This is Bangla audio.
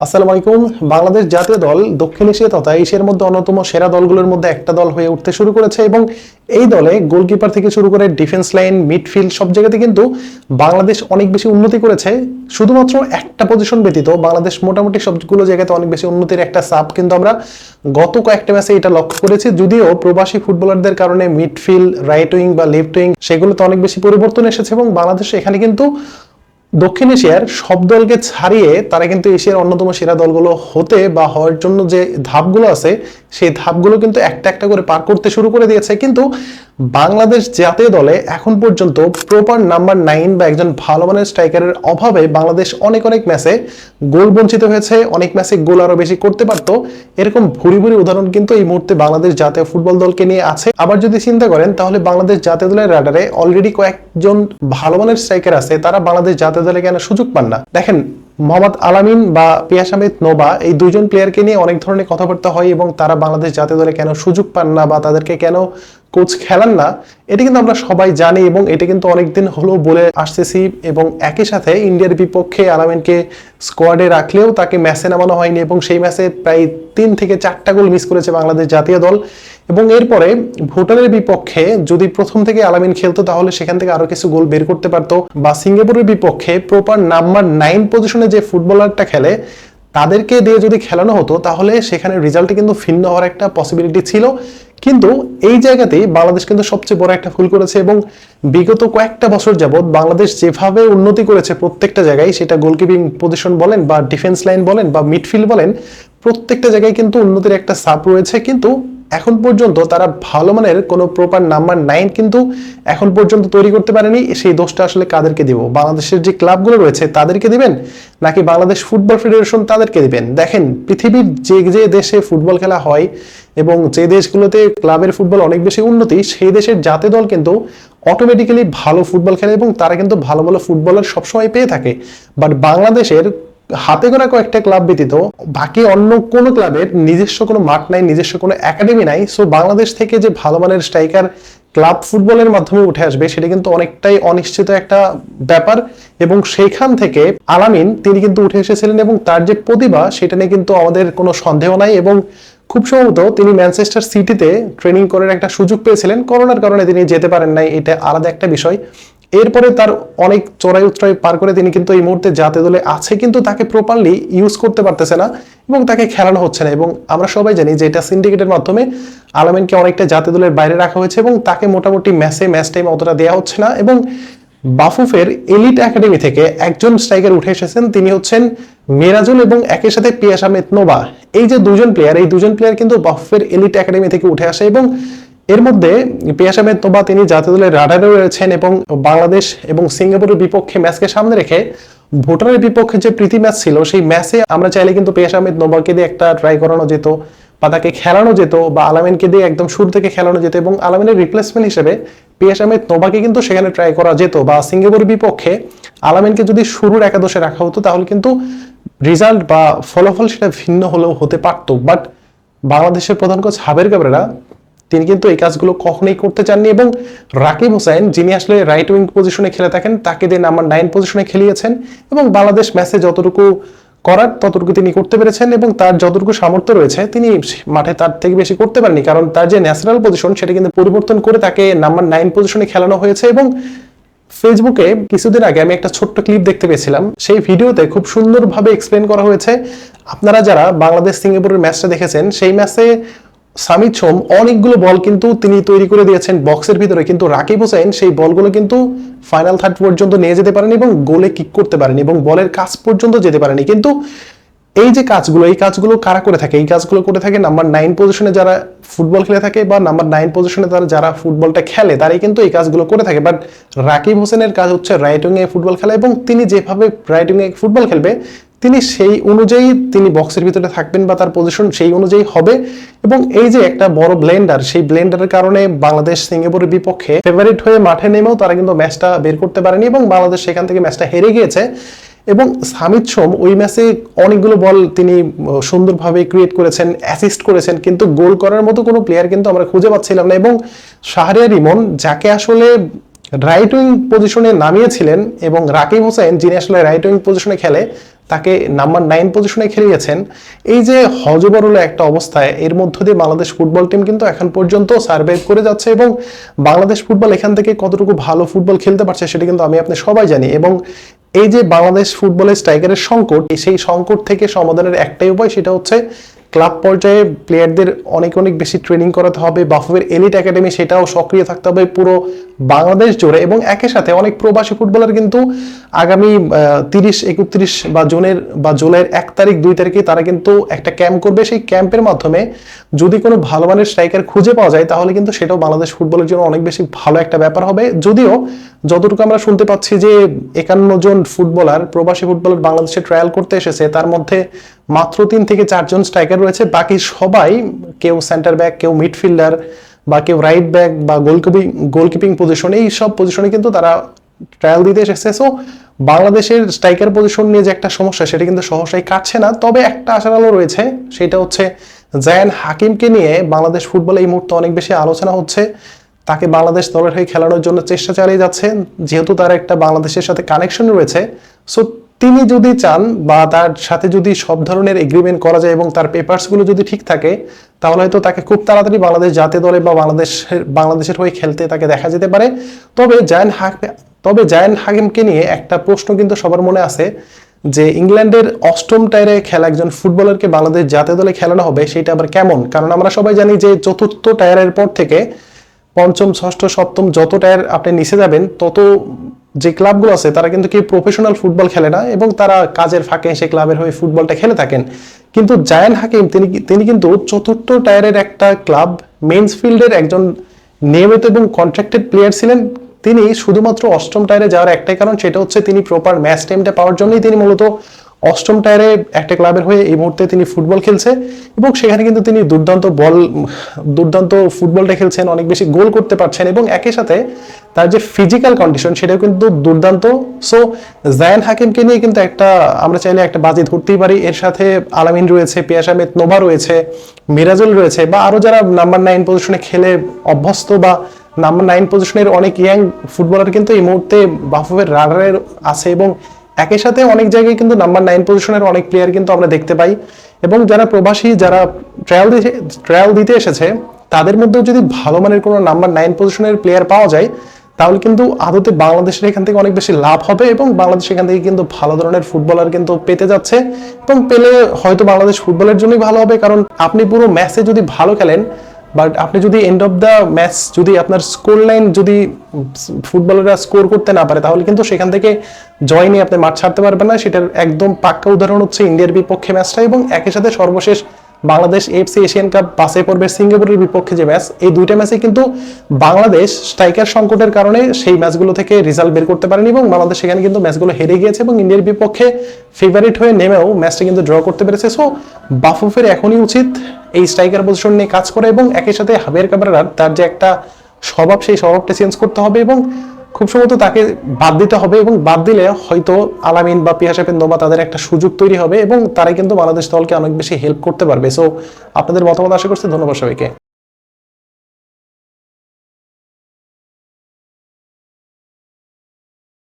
আসসালামু আলাইকুম। বাংলাদেশ জাতীয় দল দক্ষিণ এশিয়া তথা এশিয়ার মধ্যে অন্যতম সেরা দলগুলোর মধ্যে একটা দল হয়ে উঠতে শুরু করেছে এবং এই দলে গোলকিপার থেকে শুরু করে ডিফেন্স লাইন, মিডফিল্ড সব জায়গাতে কিন্তু বাংলাদেশ অনেক বেশি উন্নতি করেছে। শুধুমাত্র একটা পজিশন ব্যতীত বাংলাদেশ মোটামুটি সবগুলো জায়গাতে অনেক বেশি উন্নতির একটা চাপ কিন্তু আমরা গত কয়েকটা ম্যাচে এটা লক্ষ্য করেছি। যদিও প্রবাসী ফুটবলারদের কারণে মিডফিল্ড, রাইট উইং বা লেফট উইং সেগুলোতে অনেক বেশি পরিবর্তন এসেছে এবং বাংলাদেশ এখানে কিন্তু দক্ষিণ এশিয়ার সব দলকে ছাড়িয়ে তারা কিন্তু এশিয়ার অন্যতম সেরা দলগুলো হতে বা হওয়ার জন্য যে ধাপগুলো আছে সেই ধাপগুলো কিন্তু একটা একটা করে পার করতে শুরু করে দিয়েছে। কিন্তু বাংলাদেশ জাতীয় দলে এখন পর্যন্ত প্রপার নাম্বার 9 বা একজন ভালো মানের স্ট্রাইকারের অভাবে বাংলাদেশ অনেক অনেক ম্যাচে গোল বঞ্চিত হয়েছে, অনেক ম্যাচে গোল আরো বেশি করতে পারতো। এরকম ভুরি ভুরি উদাহরণ কিন্তু এই মুহূর্তে বাংলাদেশ জাতীয় ফুটবল দলকে নিয়ে আছে। আবার যদি চিন্তা করেন তাহলে বাংলাদেশ জাতীয় দলের রাডারে অলরেডি কয়েকজন ভালো মানের স্ট্রাইকার আছে, তারা বাংলাদেশ জাতীয় দলে কেন সুযোগ পান না? দেখেন, মোহাম্মদ আলামিন বা পিয়াস আহমেদ নোভা এই দুইজন প্লেয়ারকে নিয়ে অনেক ধরনের কথাবার্তা হয় এবং তারা বাংলাদেশ জাতীয় দলে কেন সুযোগ পান না বা তাদেরকে কেন কোচ খেলান না, এটা কিন্তু আমরা সবাই জানি এবং এটা কিন্তু অনেকদিন হলো বলে আসতেছি। এবং একই সাথে ইন্ডিয়ার বিপক্ষে আলামিনকে স্কোয়াডে রাখলেও তাকে ম্যাচে নামানো হয়নি এবং সেই ম্যাচে প্রায় 3 থেকে 4টা গোল মিস করেছে বাংলাদেশ জাতীয় দল। এবং এরপরে ভুটানের বিপক্ষে যদি প্রথম থেকে আলামিন খেলতো তাহলে সেখান থেকে আরো কিছু গোল বের করতে পারতো, বা সিঙ্গাপুরের বিপক্ষে প্রপার নাম্বার 9 পজিশনে যে ফুটবলারটা খেলে তাদেরকে দিয়ে যদি খেলানো হতো তাহলে সেখানে রেজাল্টে কিন্তু ভিন্ন হওয়ার একটা পসিবিলিটি ছিল। কিন্তু এই জায়গাতেই বাংলাদেশ কিন্তু সবচেয়ে বড় একটা ভুল করেছে এবং বিগত কয়েকটা বছর যাবৎ বাংলাদেশ যেভাবে উন্নতি করেছে প্রত্যেকটা জায়গায়, সেটা গোলকিপিং পজিশন বলেন বা ডিফেন্স লাইন বলেন বা মিডফিল্ড বলেন, প্রত্যেকটা জায়গায় কিন্তু উন্নতির একটা চাপ রয়েছে। কিন্তু এখন পর্যন্ত তারা ভালো মানের কোনো প্রপার নাম্বার 9 কিন্তু এখন পর্যন্ত তৈরি করতে পারেনি। সেই দোষটা আসলে কাদেরকে দিব? বাংলাদেশের যে ক্লাবগুলো রয়েছে তাদেরকে দিবেন, নাকি বাংলাদেশ ফুটবল ফেডারেশন তাদেরকে দিবেন? দেখেন, পৃথিবীর যে যে দেশে ফুটবল খেলা হয় এবং যে দেশগুলোতে ক্লাবের ফুটবল অনেক বেশি উন্নতি, সেই দেশের জাতীয় দল কিন্তু অটোমেটিক্যালি ভালো ফুটবল খেলে এবং তারা কিন্তু ভালো ভালো ফুটবলার সবসময় পেয়ে থাকে। বাট বাংলাদেশের হাতে গোনা কয়েকটা ক্লাব ব্যতীত বাকি অন্য কোনো ক্লাবের নিজস্ব কোনো মাঠ নাই, নিজস্ব কোনো একাডেমি নাই। সো বাংলাদেশ থেকে যে ভালো মানের স্ট্রাইকার ক্লাব ফুটবলের মাধ্যমে উঠে আসবে সেটা কিন্তু অনেকটাই অনিশ্চিত একটা ব্যাপার। এবং সেইখান থেকে আলামিন তিনি কিন্তু উঠে এসেছিলেন এবং তার যে প্রতিভা সেটা নিয়ে কিন্তু আমাদের কোনো সন্দেহ নাই। এবং খুব সম্ভবত তিনি ম্যানচেস্টার সিটিতে ট্রেনিং করার একটা সুযোগ পেয়েছিলেন, করোনার কারণে তিনি যেতে পারেন নাই, এটা আলাদা একটা বিষয়। এরপরে তার অনেক চড়াই উৎরাই পার করে তিনি কিন্তু এই মুহূর্তে জাতীয় দলে আছে, কিন্তু তাকে প্রপারলি ইউজ করতে পারতেছে না এবং তাকে খেলানো হচ্ছে না। এবং আমরা সবাই জানি যে এটা সিন্ডিকেটের মাধ্যমে আলামিনকে অনেকটা জাতীয় দলের বাইরে রাখা হয়েছে এবং তাকে মোটামুটি ম্যাচ টাইম অতটা দেওয়া হচ্ছে না। এবং বাফুফের এলিট একাডেমি থেকে একজন স্ট্রাইকার উঠে এসেছেন, তিনি হচ্ছেন মিরাজুল এবং একই সাথে পিয়াস আহমেদ নোভা। এই যে দুজন প্লেয়ার কিন্তু বাফুফের এলিট একাডেমি থেকে উঠে আসে এবং এর মধ্যে পিয়াস আহমেদ নোভা তিনি জাতীয় দলের রাডারে রয়েছেন এবং বাংলাদেশ এবং সিঙ্গাপুরের বিপক্ষে ম্যাচকে সামনে রেখে ভুটানের বিপক্ষে যে প্রীতি ম্যাচ ছিল সেই ম্যাচে আমরা চাইলে কিন্তু পিয়াস আহমেদ নোভাকে দিয়ে একটা ট্রাই করানো যেত বা তাকে খেলানো যেত, বা আলামিনকে দিয়ে একদম শুরু থেকে খেলানো যেত এবং আলামিনের রিপ্লেসমেন্ট হিসেবে পিয়াস আহমেদ নোভাকে কিন্তু সেখানে ট্রাই করা যেত। বা সিঙ্গাপুরের বিপক্ষে আলামিনকে যদি শুরুর একাদশে রাখা হতো তাহলে কিন্তু রেজাল্ট বা ফলাফল সেটা ভিন্ন হলেও হতে পারতো। বাট বাংলাদেশের প্রধান কোচ হাবের কাবরেরা তিনি কিন্তু এই কাজগুলো কখনোই করতে চাননি এবং রাকিব হোসেন যিনি আসলে রাইট উইং পজিশনে খেলে থাকেন তাকে দিয়ে নাম্বার 9 পজিশনে খেলিয়েছেন এবং বাংলাদেশ ম্যাচে যতটুকু করার ততটুকু তিনি করতে পেরেছেন এবং তার যতটুকু সামর্থ্য রয়েছে তিনি মাঠে তার থেকে বেশি করতে পারেননি, কারণ তার যে ন্যাচারাল পজিশন সেটা কিন্তু পরিবর্তন করে তাকে নাম্বার 9 পজিশনে খেলানো হয়েছে। এবং ফেসবুকে কিছুদিন আগে আমি একটা ছোট্ট ক্লিপ দেখতে পেয়েছিলাম, সেই ভিডিওতে খুব সুন্দরভাবে এক্সপ্লেন করা হয়েছে। আপনারা যারা বাংলাদেশ সিঙ্গাপুরের ম্যাচটা দেখেছেন, সেই ম্যাচে সামিদ সোম অনেকগুলো বল কিন্তু তিনি তৈরি করে দিয়েছেন বক্সের ভিতরে, কিন্তু রাকিব হোসেন সেই বলগুলো কিন্তু ফাইনাল থার্ড পর্যন্ত নিয়ে যেতে পারেনি এবং গোলে কিক করতে পারেনি এবং বলের কাছ পর্যন্ত যেতে পারেনি। কিন্তু এই যে কাজগুলো কারা করে থাকে? এই কাজগুলো করে থাকে নাম্বার 9 পজিশনে যারা ফুটবল খেলে থাকে বা নাম্বার 9 পজিশনে যারা ফুটবলটা খেলে তারাই কিন্তু এই কাজগুলো করে থাকে। বাট রাকিব হোসেনের কাজ হচ্ছে রাইট উইং এ ফুটবল খেলা এবং তিনি যেভাবে রাইট উইং এ ফুটবল খেলবে তিনি সেই অনুযায়ী তিনি বক্সের ভিতরে থাকবেন বা তার পজিশন সেই অনুযায়ী হবে। এবং এই যে একটা বড় ব্লেন্ডার, সেই ব্লেন্ডারের কারণে বাংলাদেশ সিঙ্গাপুরের বিপক্ষে ফেভারিট হয়ে মাঠে নেমেও তারা কিন্তু ম্যাচটা বের করতে পারেনি এবং বাংলাদেশ সেখান থেকে ম্যাচটা হেরে গিয়েছে। এবং সামিদ সোম ওই ম্যাচে অনেকগুলো বল তিনি সুন্দরভাবে ক্রিয়েট করেছেন, অ্যাসিস্ট করেছেন, কিন্তু গোল করার মতো কোনো প্লেয়ার কিন্তু আমরা খুঁজে পাচ্ছিলাম না। এবং শাহরিয়ার ইমন যাকে আসলে রাইট উইং পজিশনে নামিয়েছিলেন এবং রাকিব হোসেন যিনি আসলে রাইট উইং পজিশনে খেলে তাকে নাম্বার 9 পজিশনে খেলিয়েছেন। এই যে হযবরল একটা অবস্থায় এর মধ্য দিয়ে বাংলাদেশ ফুটবল টিম কিন্তু এখন পর্যন্ত সার্ভাইভ করে যাচ্ছে, এবং বাংলাদেশ ফুটবল এখান থেকে কতটুকু ভালো ফুটবল খেলতে পারছে সেটা কিন্তু আপনি সবাই জানি। এবং এই যে বাংলাদেশ ফুটবলের স্ট্রাইকারের সংকট, সেই সংকট থেকে সমাধানের একটাই উপায়, সেটা হচ্ছে ক্লাব পর্যায়ে প্লেয়ারদের অনেক অনেক বেশি ট্রেনিং করাতে হবে। বাফুফের এলিট একাডেমি সেটাও সক্রিয় থাকতে হবে পুরো বাংলাদেশ জুড়ে, এবং একই সাথে অনেক প্রবাসী ফুটবলার কিন্তু আগামী 30-31 বা জুলাইয়ের 1 তারিখ 2 তারিখে তারা কিন্তু একটা ক্যাম্প করবে। সেই ক্যাম্পের মাধ্যমে যদি কোনো ভালো মানের স্ট্রাইকার খুঁজে পাওয়া যায় তাহলে কিন্তু সেটাও বাংলাদেশ ফুটবলের জন্য অনেক বেশি ভালো একটা ব্যাপার হবে। যদিও যতটুকু আমরা শুনতে পাচ্ছি যে 51 জন ফুটবলার, প্রবাসী ফুটবলার বাংলাদেশে ট্রায়াল করতে এসেছে, তার মধ্যে মাত্র 3 থেকে 4 জন স্ট্রাইকার রয়েছে। বাকি সবাই কেউ সেন্টার ব্যাক, কেউ মিডফিল্ডার, বা কেউ রাইট ব্যাক বা গোলকিপিং পজিশন, এই সব পজিশনে কিন্তু তারা ট্রায়াল দিতে এসেছে। সো বাংলাদেশের স্ট্রাইকার পজিশন নিয়ে যে একটা সমস্যা সেটা কিন্তু সহসাই কাটছে না। তবে একটা আশার আলো রয়েছে, সেটা হচ্ছে জায়ান হাকিমকে নিয়ে বাংলাদেশ ফুটবলে এই মুহূর্তে অনেক বেশি আলোচনা হচ্ছে। তাকে বাংলাদেশ দলের হয়ে খেলানোর জন্য চেষ্টা চালিয়ে যাচ্ছেন, যেহেতু তার একটা বাংলাদেশের সাথে কানেকশন রয়েছে। সো তিনি যদি চান বা তার সাথে যদি সব ধরনের এগ্রিমেন্ট করা যায় এবং তার পেপারসগুলো যদি ঠিক থাকে, তাহলে হয়তো তাকে খুব তাড়াতাড়ি বাংলাদেশ জাতীয় দলে বা বাংলাদেশের হয়ে খেলতে তাকে দেখা যেতে পারে। তবে জায়ান হাকিমকে নিয়ে একটা প্রশ্ন কিন্তু সবার মনে আছে, যে ইংল্যান্ডের 8ম টায়ারে খেলা একজন ফুটবলারকে বাংলাদেশ জাতীয় দলে খেলানো হবে, সেটা আবার কেমন? কারণ আমরা সবাই জানি যে 4র্থ টায়ারের পর থেকে 5ম, 6ষ্ঠ, 7ম যত টায়ার আপনি নিচে যাবেন, তত যে ক্লাবগুলো আছে তারা কিন্তু কি প্রফেশনাল ফুটবল খেলে না, এবং তারা কাজের ফাঁকে এসে ক্লাবের হয়ে ফুটবলটা খেলে থাকেন। কিন্তু জায়ান হাকিম তিনি কিন্তু 4র্থ টায়ারের একটা ক্লাব মেন্সফিল্ডের একজন নিয়মিত এবং কন্ট্রাক্টেড প্লেয়ার ছিলেন। তিনি শুধুমাত্র 8ম টায়ারে যাওয়ার একটাই কারণ, সেটা হচ্ছে তিনি প্রপার ম্যাচ টাইমটা পাওয়ার জন্যই তিনি মূলত 8ম টায়ারে একটা ক্লাবের হয়ে এই মুহূর্তে তিনি ফুটবল খেলছে, এবং সেখানে কিন্তু তিনি দুর্দান্ত ফুটবলটা খেলছেন, অনেক বেশি গোল করতে পারছেন, এবং একই সাথে তার যে ফিজিক্যাল কন্ডিশন সেটাও কিন্তু দুর্দান্ত। সো জায়ান হাকিমকে নিয়ে কিন্তু আমরা চাইলে একটা বাজি ধরতেই পারি। এর সাথে আলামিন রয়েছে, পিয়াস আহমেদ নোভা রয়েছে, মিরাজুল রয়েছে, বা আরো যারা নাম্বার 9 পজিশনে খেলে অভ্যস্ত বা নাম্বার 9 পজিশনের অনেক ইয়াং ফুটবলার কিন্তু এই মুহূর্তে বাফুফের রাডারে আছে, এবং একই সাথে অনেক জায়গায় কিন্তু নাম্বার 9 পজিশনের অনেক প্লেয়ার কিন্তু আমরা দেখতে পাই। এবং যারা প্রবাসী, যারা ট্রায়াল দিতে এসেছে, তাদের মধ্যেও যদি ভালো মানের কোনো নাম্বার 9 পজিশনের প্লেয়ার পাওয়া যায়, তাহলে কিন্তু আদতে বাংলাদেশের এখান থেকে অনেক বেশি লাভ হবে, এবং বাংলাদেশ এখান থেকে কিন্তু ভালো ধরনের ফুটবলার কিন্তু পেতে যাচ্ছে, এবং পেলে হয়তো বাংলাদেশ ফুটবলের জন্যই ভালো হবে। কারণ আপনি পুরো ম্যাচে যদি ভালো খেলেন, বাট আপনি যদি এন্ড অফ দ্য ম্যাচ যদি আপনার স্কোর লাইন যদি ফুটবলাররা স্কোর করতে না পারে, তাহলে কিন্তু সেখান থেকে জয় নিয়ে আপনি মাঠ ছাড়তে পারবেন না। সেটার একদম পাক্কা উদাহরণ হচ্ছে ইন্ডিয়ার বিপক্ষে ম্যাচটা, এবং একই সাথে সর্বশেষ বাংলাদেশ এফসি এশিয়ান কাপ বাছাই পর্বে সিঙ্গাপুরের বিপক্ষে যে ম্যাচ, এই দুইটা ম্যাচে কিন্তু বাংলাদেশ স্ট্রাইকার সংকটের কারণে সেই ম্যাচগুলো থেকে রেজাল্ট বের করতে পারেনি, এবং বাংলাদেশ সেখানে কিন্তু ম্যাচগুলো হেরে গিয়েছে, এবং ইন্ডিয়ার বিপক্ষে ফেভারিট হয়ে নেমেও ম্যাচটা কিন্তু ড্র করতে পেরেছে। সো বাফুফের এখনই উচিত এই স্ট্রাইকার পজিশন নিয়ে কাজ করে, এবং একই সাথে হাবিয়ার কাবরেরার তার যে একটা স্বভাব, সেই স্বভাবটা চেঞ্জ করতে হবে, এবং খুব সম্ভবত তাকে বাদ দিতে হবে, এবং বাদ দিলে হয়তো আলামিন বা পিয়াস আহমেদ নোভা তাদের একটা সুযোগ তৈরি হবে, এবং তারাই কিন্তু বাংলাদেশ দলকে অনেক বেশি হেল্প করতে পারবে। সো আপনাদের মতামত আশা করছি। ধন্যবাদ সবাইকে।